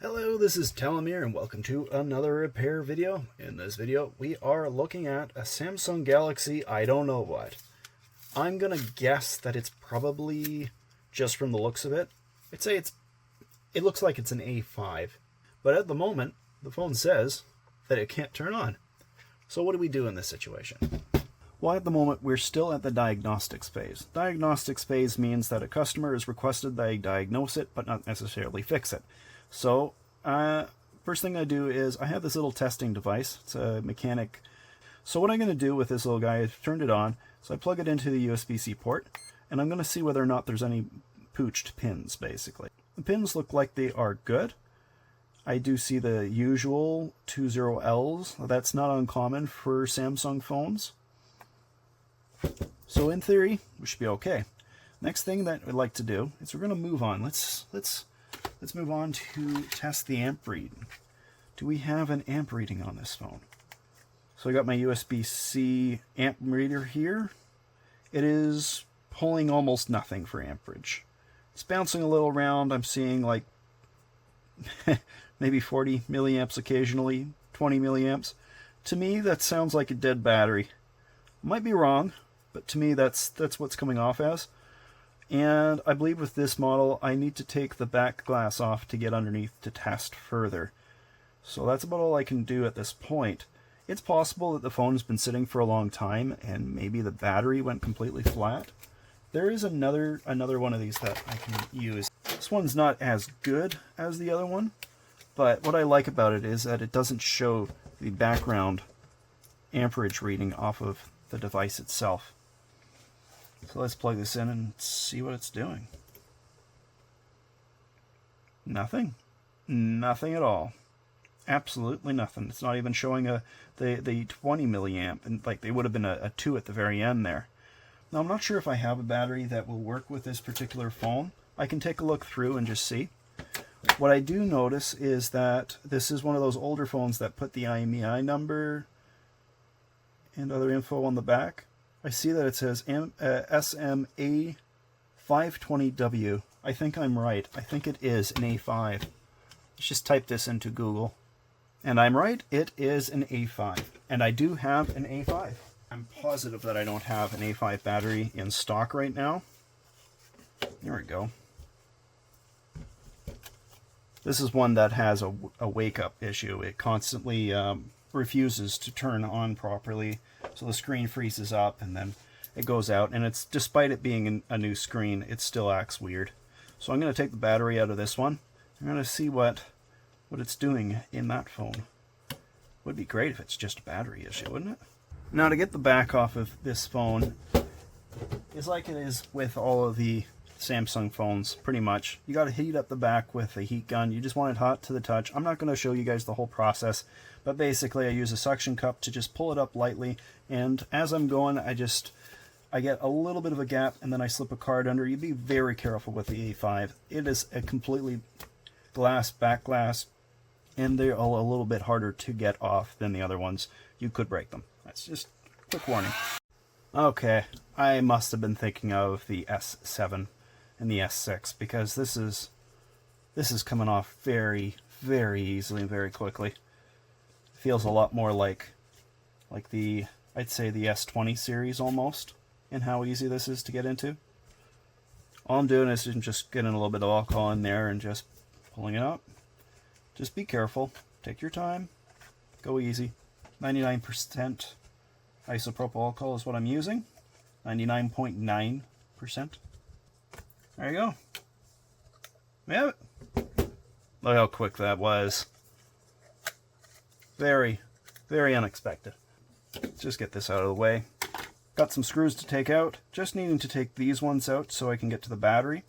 Hello, this is Telomere and welcome to another repair video. In this video, we are looking at a Samsung Galaxy I don't know what. I'm gonna guess that it's probably, just from the looks of it, I'd say it looks like it's an A5. But at the moment, the phone says that it can't turn on. So what do we do in this situation? Well, at the moment, we're still at the diagnostics phase. Diagnostics phase means that a customer is requested that I diagnose it, but not necessarily fix it. So, first thing I do is I have this little testing device. It's a mechanic. So what I'm going to do with this little guy, I've turned it on, so I plug it into the USB-C port, and I'm going to see whether or not there's any pooched pins, basically. The pins look like they are good. I do see the usual 20Ls. That's not uncommon for Samsung phones. So in theory, we should be okay. Next thing that we'd like to do is we're going to move on. Let's move on to test the amp reading. Do we have an amp reading on this phone? So I got my USB-C amp reader here. It is pulling almost nothing for amperage. It's bouncing a little around. I'm seeing like maybe 40 milliamps occasionally, 20 milliamps. To me, that sounds like a dead battery. Might be wrong, but to me that's what's coming off as. And I believe with this model, I need to take the back glass off to get underneath to test further. So that's about all I can do at this point. It's possible that the phone has been sitting for a long time and maybe the battery went completely flat. There is another one of these that I can use. This one's not as good as the other one, but what I like about it is that it doesn't show the background amperage reading off of the device itself. So let's plug this in and see what it's doing. Nothing. Nothing at all. Absolutely nothing. It's not even showing the 20 milliamp, and like they would have been a 2 at the very end there. Now I'm not sure if I have a battery that will work with this particular phone. I can take a look through and just see. What I do notice is that this is one of those older phones that put the IMEI number and other info on the back. I see that it says SMA520W. I think I'm right. I think it is an A5. Let's just type this into Google. And I'm right, it is an A5. And I do have an A5. I'm positive that I don't have an A5 battery in stock right now. There we go. This is one that has a wake-up issue. It constantly refuses to turn on properly, so the screen freezes up and then it goes out, and it's, despite it being a new screen, it still acts weird. So I'm going to take the battery out of this one. I'm going to see what it's doing in that phone. Would be great if it's just a battery issue, wouldn't it? Now, to get the back off of this phone is like it is with all of the Samsung phones, pretty much. You got to heat up the back with a heat gun. You just want it hot to the touch. I'm not going to show you guys the whole process, but basically I use a suction cup to just pull it up lightly, and as I'm going, I get a little bit of a gap, and then I slip a card under. You be very careful with the A5. It is a completely back glass, and they're a little bit harder to get off than the other ones. You could break them. That's just a quick warning. Okay, I must have been thinking of the S7 and the S6, because this is coming off very, very easily and very quickly. Feels a lot more like the, I'd say, the S20 series almost, in how easy this is to get into. All I'm doing is just getting a little bit of alcohol in there and just pulling it up. Just be careful. Take your time. Go easy. 99% isopropyl alcohol is what I'm using. 99.9%. There you go. We have it. Look how quick that was. Very, very unexpected. Let's just get this out of the way. Got some screws to take out. Just needing to take these ones out so I can get to the battery.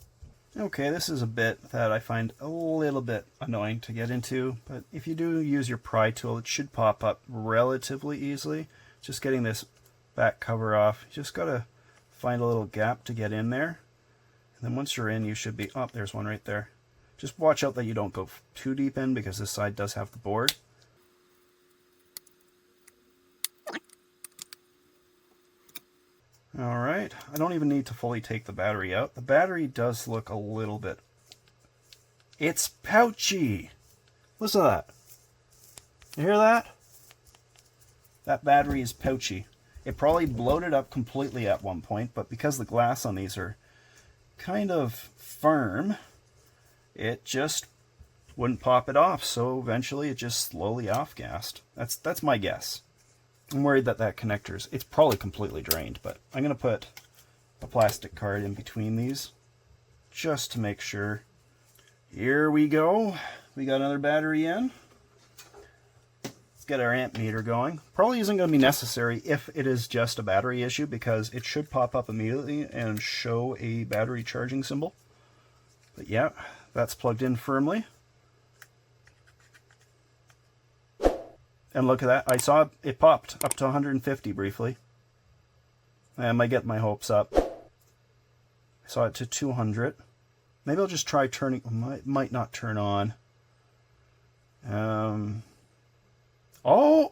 Okay, this is a bit that I find a little bit annoying to get into, but if you do use your pry tool, it should pop up relatively easily. Just getting this back cover off. You just gotta find a little gap to get in there. And then once you're in, you should be, oh, there's one right there. Just watch out that you don't go too deep in, because this side does have the board. Alright, I don't even need to fully take the battery out. The battery does look a little bit... It's pouchy! Listen to that. You hear that? That battery is pouchy. It probably bloated up completely at one point, but because the glass on these are kind of firm, it just wouldn't pop it off. So eventually it just slowly off-gassed. That's my guess. I'm worried that connector's, it's probably completely drained, but I'm going to put a plastic card in between these just to make sure. Here we go. We got another battery in. Let's get our amp meter going. Probably isn't going to be necessary if it is just a battery issue, because it should pop up immediately and show a battery charging symbol. But yeah, that's plugged in firmly. And look at that. I saw it popped up to 150 briefly. I might get my hopes up. I saw it to 200. Maybe I'll just try turning. Might not turn on. Oh,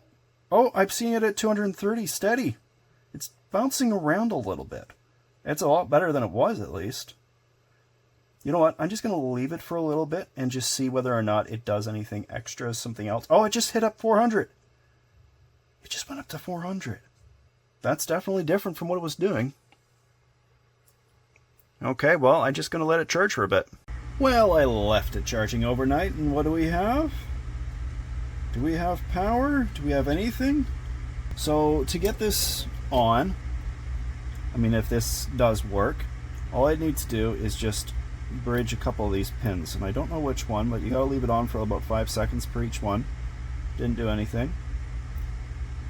I'm seeing it at 230 steady. It's bouncing around a little bit. It's a lot better than it was, at least. You know what? I'm just going to leave it for a little bit and just see whether or not it does anything extra, something else. Oh, it just hit up 400. It just went up to 400. That's definitely different from what it was doing. Okay, well, I'm just going to let it charge for a bit. Well, I left it charging overnight, and what do we have? Do we have power? Do we have anything? So, to get this on, I mean, if this does work, all I need to do is just bridge a couple of these pins, and I don't know which one, but you gotta leave it on for about 5 seconds per each one. Didn't do anything.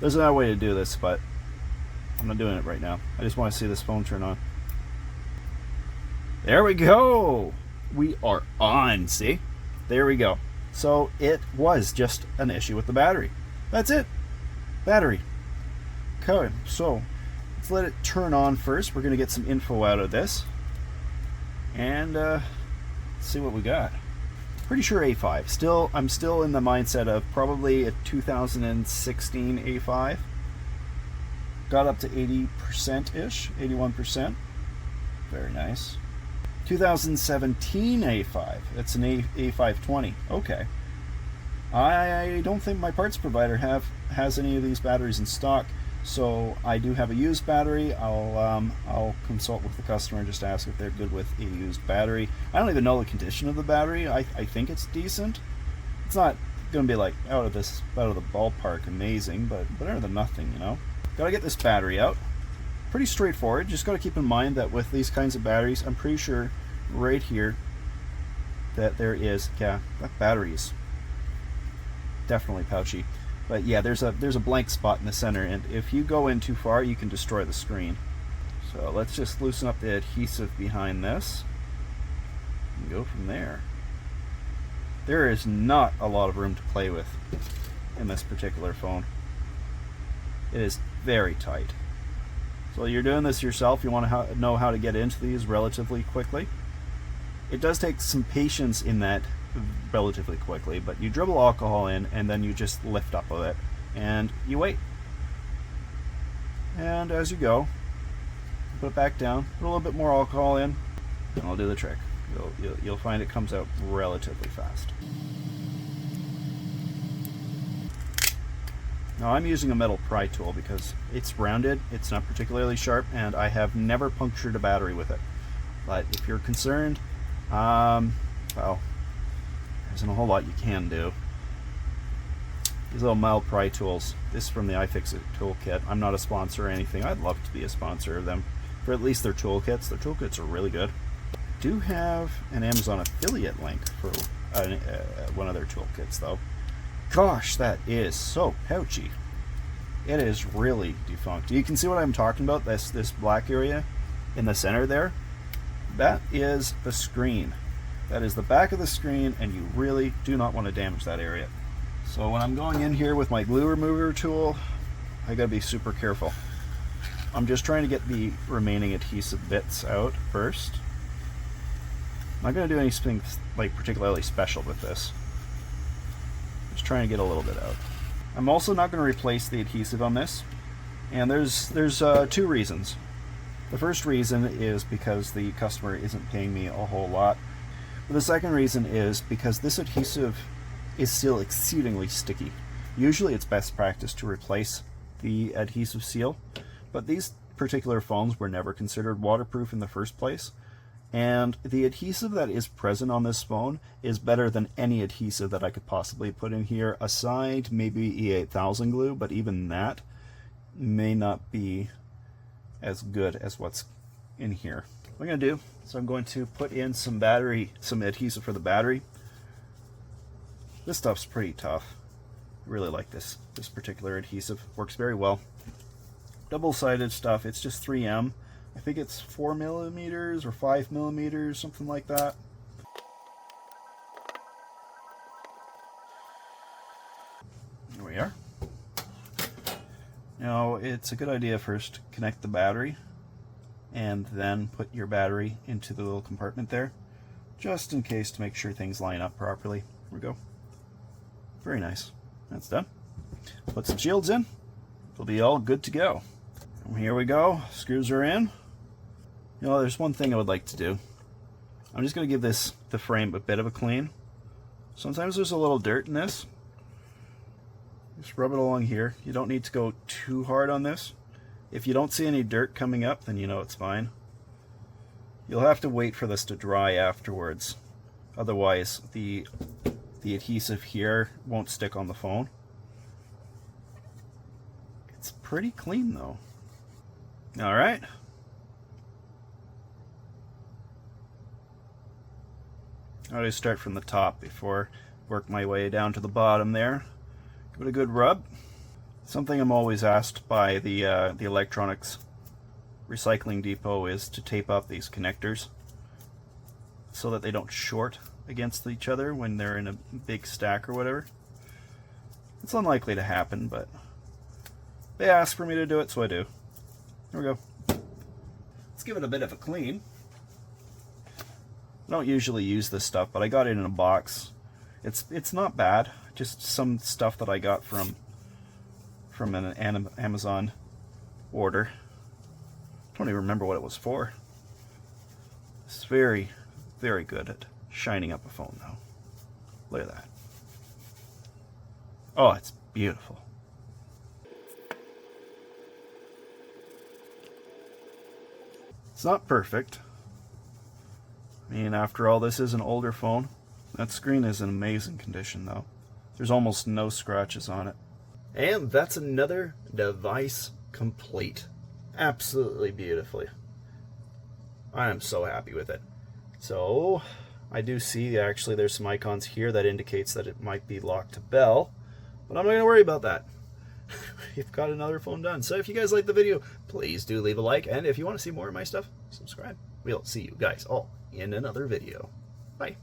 There's another way to do this, but I'm not doing it right now. I just want to see this phone turn on. There we go! We are on, see? There we go. So it was just an issue with the battery. That's it. Battery. Okay, so let's let it turn on first. We're going to get some info out of this. And see what we got. Pretty sure A5. I'm still in the mindset of probably a 2016 A5. Got up to 80%-ish, 81%. Very nice. 2017 A5. It's an A520. Okay. I don't think my parts provider has any of these batteries in stock, so I do have a used battery. I'll consult with the customer and just ask if they're good with a used battery. I don't even know the condition of the battery. I think it's decent. It's not going to be like out of the ballpark amazing, but better than nothing, you know. Gotta get this battery out. Pretty straightforward. Just got to keep in mind that with these kinds of batteries, I'm pretty sure right here that there is, yeah, that battery is definitely pouchy. But yeah, there's a blank spot in the center, and if you go in too far, you can destroy the screen. So let's just loosen up the adhesive behind this and go from there. There is not a lot of room to play with in this particular phone. It is very tight. So you're doing this yourself, you want to know how to get into these relatively quickly. It does take some patience in that relatively quickly, but you dribble alcohol in and then you just lift up with it and you wait. And as you go, put it back down, put a little bit more alcohol in, and I'll do the trick. You'll find it comes out relatively fast. Now I'm using a metal pry tool because it's rounded, it's not particularly sharp, and I have never punctured a battery with it. But if you're concerned, well, there isn't a whole lot you can do. These little metal pry tools, this is from the iFixit toolkit. I'm not a sponsor or anything. I'd love to be a sponsor of them, for at least their toolkits. Their toolkits are really good. I do have an Amazon affiliate link for one of their toolkits, though. Gosh, that is so pouchy. It is really defunct. You can see what I'm talking about, this black area in the center there. That is the screen. That is the back of the screen, and you really do not want to damage that area. So when I'm going in here with my glue remover tool, I gotta be super careful. I'm just trying to get the remaining adhesive bits out first. I'm not gonna do anything like particularly special with this. Just trying to get a little bit out. I'm also not going to replace the adhesive on this, and there's two reasons. The first reason is because the customer isn't paying me a whole lot. But the second reason is because this adhesive is still exceedingly sticky. Usually it's best practice to replace the adhesive seal, but these particular phones were never considered waterproof in the first place, and the adhesive that is present on this phone is better than any adhesive that I could possibly put in here, aside maybe E8000 glue, but even that may not be as good as what's in here. What I'm going to do is I'm going to put in some adhesive for the battery. This stuff's pretty tough. I really like this particular adhesive. Works very well. Double-sided stuff. It's just 3M. I think it's 4 millimeters or 5 millimeters, something like that. There we are. Now, it's a good idea first to connect the battery and then put your battery into the little compartment there, just in case, to make sure things line up properly. Here we go. Very nice. That's done. Put some shields in. It'll be all good to go. And here we go. Screws are in. You know, there's one thing I would like to do. I'm just going to give the frame a bit of a clean. Sometimes there's a little dirt in this. Just rub it along here. You don't need to go too hard on this. If you don't see any dirt coming up, then you know it's fine. You'll have to wait for this to dry afterwards. Otherwise, the adhesive here won't stick on the phone. It's pretty clean though. All right. I'll always start from the top before work my way down to the bottom there. Give it a good rub. Something I'm always asked by the electronics recycling depot is to tape up these connectors so that they don't short against each other when they're in a big stack or whatever. It's unlikely to happen, but they asked for me to do it, so I do. Here we go. Let's give it a bit of a clean. I don't usually use this stuff, but I got it in a box. It's not bad. Just some stuff that I got from an Amazon order. Don't even remember what it was for. It's very, very good at shining up a phone, though. Look at that. Oh, it's beautiful. It's not perfect. I mean, after all, this is an older phone. That screen is in amazing condition, though. There's almost no scratches on it. And that's another device complete. Absolutely beautifully. I am so happy with it. So, I do see actually there's some icons here that indicates that it might be locked to bell, but I'm not going to worry about that. You've got another phone done. So if you guys like the video, please do leave a like, and if you want to see more of my stuff, subscribe. We'll see you guys all in another video. Bye.